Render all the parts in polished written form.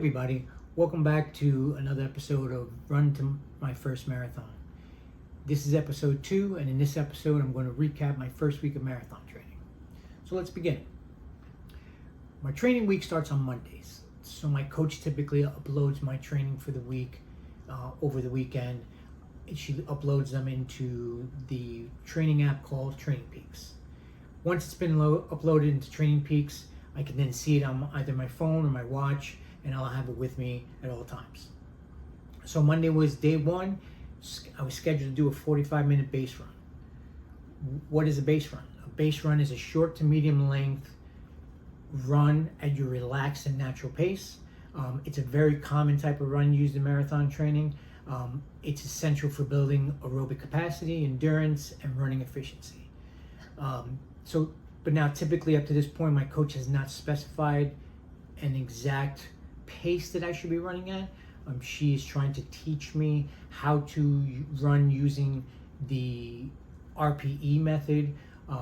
everybody, welcome back to another episode of Run to My First Marathon. This is episode 2, and in this episode I'm going to recap my first week of marathon training. So let's begin. My training week starts on Mondays, so my coach typically uploads my training for the week over the weekend. She uploads them into the training app called Training Peaks. Once it's been uploaded into Training Peaks, I can then see it on either my phone or my watch, and I'll have it with me at all times. So Monday was day 1. I was scheduled to do a 45-minute base run. What is a base run? A base run is a short to medium length run at your relaxed and natural pace. It's a very common type of run used in marathon training. It's essential for building aerobic capacity, endurance, and running efficiency. But now typically up to this point, my coach has not specified an exact pace that I should be running at. She's trying to teach me how to run using the RPE method,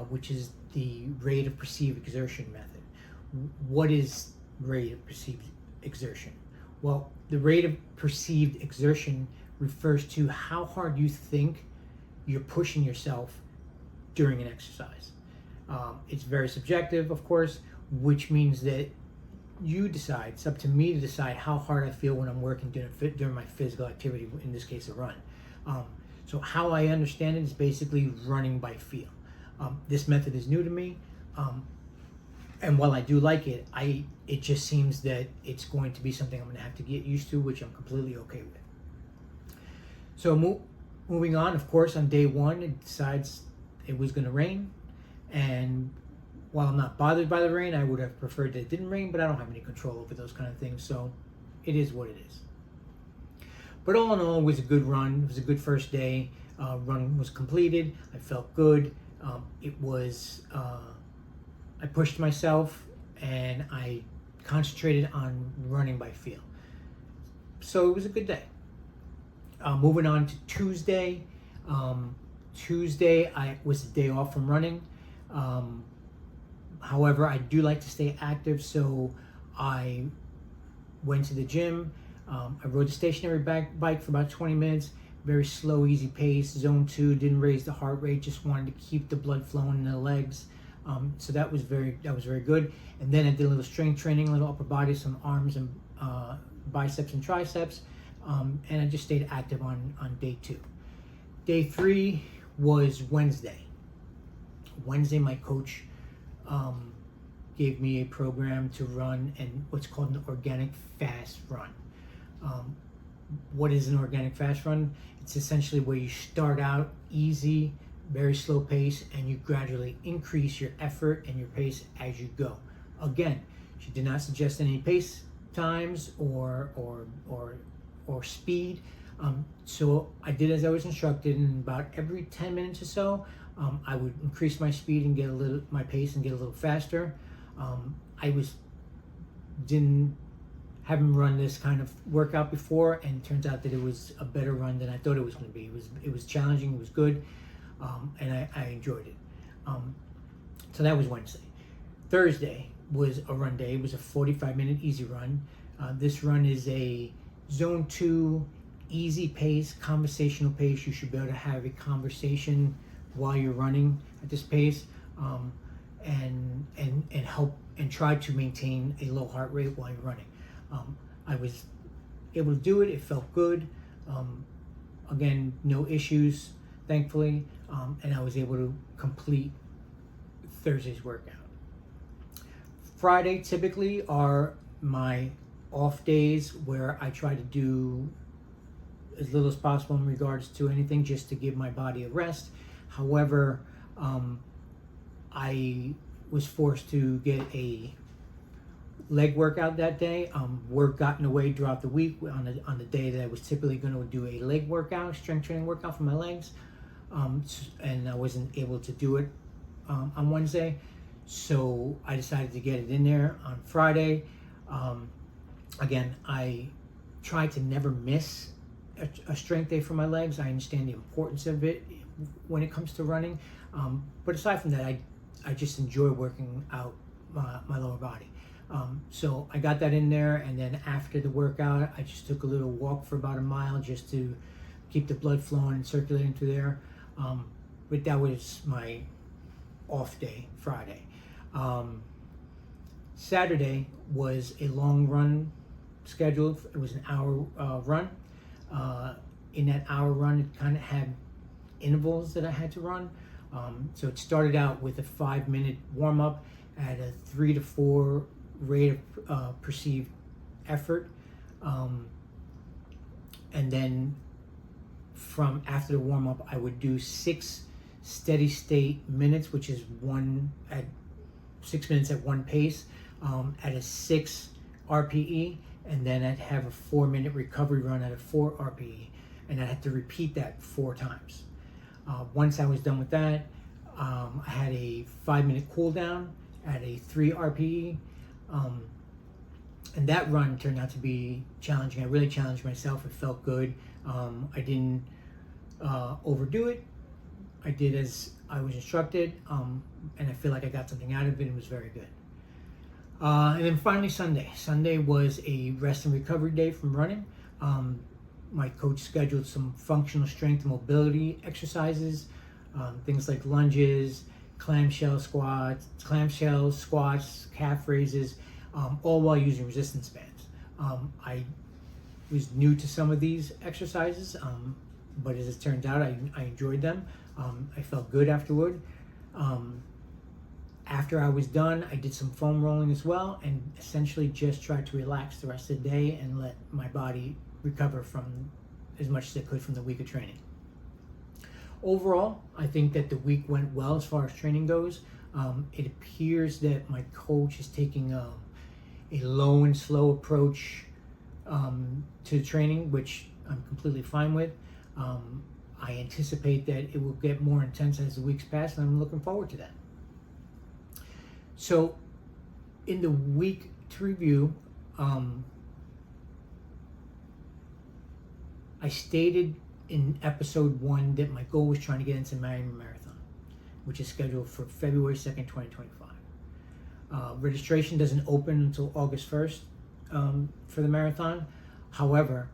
which is the rate of perceived exertion method. What is rate of perceived exertion? Well, the rate of perceived exertion refers to how hard you think you're pushing yourself during an exercise. It's very subjective, of course, which means that you decide. It's up to me to decide how hard I feel when I'm working during my physical activity, in this case a run. So how I understand it is basically running by feel. This method is new to me, and while I do like it, it just seems that it's going to be something I'm going to have to get used to, which I'm completely okay with. So moving on, of course, on day 1, it decides it was going to rain. And while I'm not bothered by the rain, I would have preferred that it didn't rain, but I don't have any control over those kind of things, so it is what it is. But all in all, it was a good run. It was a good first day. Run was completed. I felt good. I pushed myself, and I concentrated on running by feel. So it was a good day. Moving on to Tuesday. Tuesday was a day off from running. However, I do like to stay active, so I went to the gym. I rode the stationary bike for about 20 minutes, very slow, easy pace, zone 2, didn't raise the heart rate, just wanted to keep the blood flowing in the legs. So that was very good. And then I did a little strength training, a little upper body, some arms and biceps and triceps, and I just stayed active on day 2. Day 3 was Wednesday. Wednesday, my coach gave me a program to run and what's called an organic fast run. What is an organic fast run? It's essentially where you start out easy, very slow pace, and you gradually increase your effort and your pace as you go. Again, she did not suggest any pace times or speed. So I did as I was instructed, and about every 10 minutes or so, I would increase my speed and my pace and get a little faster. Haven't run this kind of workout before, and it turns out that it was a better run than I thought it was going to be. It was challenging, it was good, and I enjoyed it. So that was Wednesday. Thursday was a run day. It was a 45-minute easy run. This run is a zone 2 easy pace, conversational pace. You should be able to have a conversation while you're running at this pace, and help and try to maintain a low heart rate while you're running. I was able to do it. It felt good. Again, no issues, thankfully, and I was able to complete Thursday's workout. Friday typically are my off days, where I try to do as little as possible in regards to anything, just to give my body a rest. However, I was forced to get a leg workout that day. Work got in the way throughout the week on the day that I was typically going to do a leg workout, strength training workout for my legs, and I wasn't able to do it on Wednesday. So I decided to get it in there on Friday. Again, I try to never miss a strength day for my legs. I understand the importance of it when it comes to running, but aside from that, I just enjoy working out my lower body. So I got that in there, and then after the workout, I just took a little walk for about a mile just to keep the blood flowing and circulating through there. But that was my off day, Friday. Saturday was a long run scheduled. It was an hour run. In that hour run, it kind of had intervals that I had to run. So it started out with a 5-minute warm up at a 3 to 4 rate of perceived effort. And then from after the warm up, I would do 6 steady state minutes, which is 6 minutes at one pace, at a 6 RPE, and then I'd have a 4-minute recovery run at a 4 RPE, and I had to repeat that 4 times. Once I was done with that, I had a 5-minute cool down at a 3 RPE, and that run turned out to be challenging. I really challenged myself. It felt good. I didn't overdo it. I did as I was instructed, and I feel like I got something out of it. It was very good. And then finally Sunday. Sunday was a rest and recovery day from running. My coach scheduled some functional strength and mobility exercises, things like lunges, clamshell squats, calf raises, all while using resistance bands. I was new to some of these exercises, but as it turns out, I enjoyed them. I felt good afterward. After I was done, I did some foam rolling as well, and essentially just tried to relax the rest of the day and let my body recover from as much as it could from the week of training. Overall, I think that the week went well as far as training goes. It appears that my coach is taking a low and slow approach to training, which I'm completely fine with. I anticipate that it will get more intense as the weeks pass, and I'm looking forward to that. So, in the week to review, I stated in episode 1 that my goal was trying to get into Miami Marathon, which is scheduled for February 2nd, 2025. Registration doesn't open until August 1st for the marathon. However,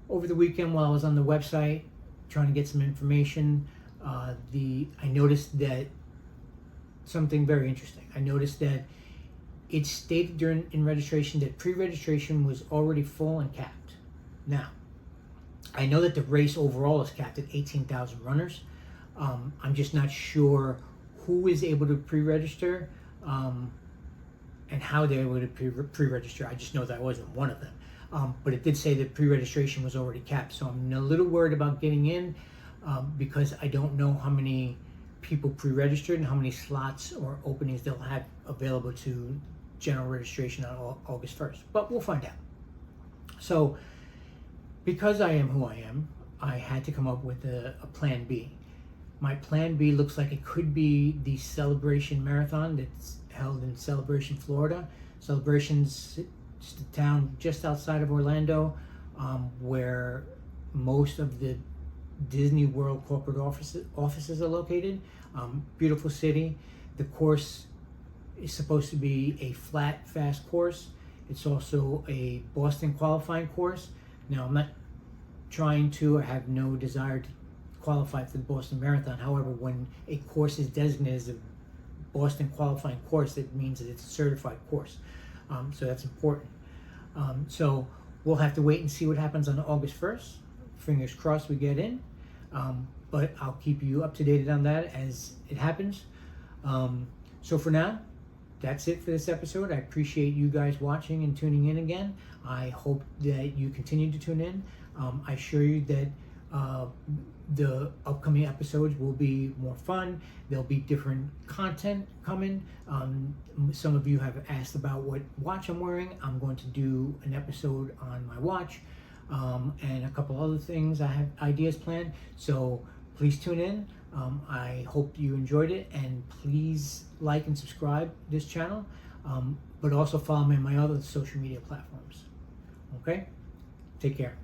over the weekend while I was on the website trying to get some information, I noticed that something very interesting. I noticed that it stated in registration that pre-registration was already full and capped. Now, I know that the race overall is capped at 18,000 runners. I'm just not sure who is able to pre-register and how they're able to pre-register. I just know that I wasn't one of them. But it did say that pre-registration was already capped. So I'm a little worried about getting in because I don't know how many people pre-registered and how many slots or openings they'll have available to general registration on August 1st. But we'll find out. So because I am who I am, I had to come up with a plan B. My plan B looks like it could be the Celebration Marathon that's held in Celebration, Florida. Celebration's just a town just outside of Orlando, where most of the Disney World corporate offices are located. Beautiful city. The course is supposed to be a flat, fast course. It's also a Boston qualifying course. Now, I'm not trying to or have no desire to qualify for the Boston Marathon. However, when a course is designated as a Boston qualifying course, it means that it's a certified course. So that's important. So we'll have to wait and see what happens on August 1st. Fingers crossed we get in. But I'll keep you up to date on that as it happens. So for now, that's it for this episode. I appreciate you guys watching and tuning in again. I hope that you continue to tune in. I assure you that the upcoming episodes will be more fun. There'll be different content coming. Some of you have asked about what watch I'm wearing. I'm going to do an episode on my watch and a couple other things. I have ideas planned. So please tune in. I hope you enjoyed it, and please like and subscribe this channel, but also follow me on my other social media platforms. Okay? Take care.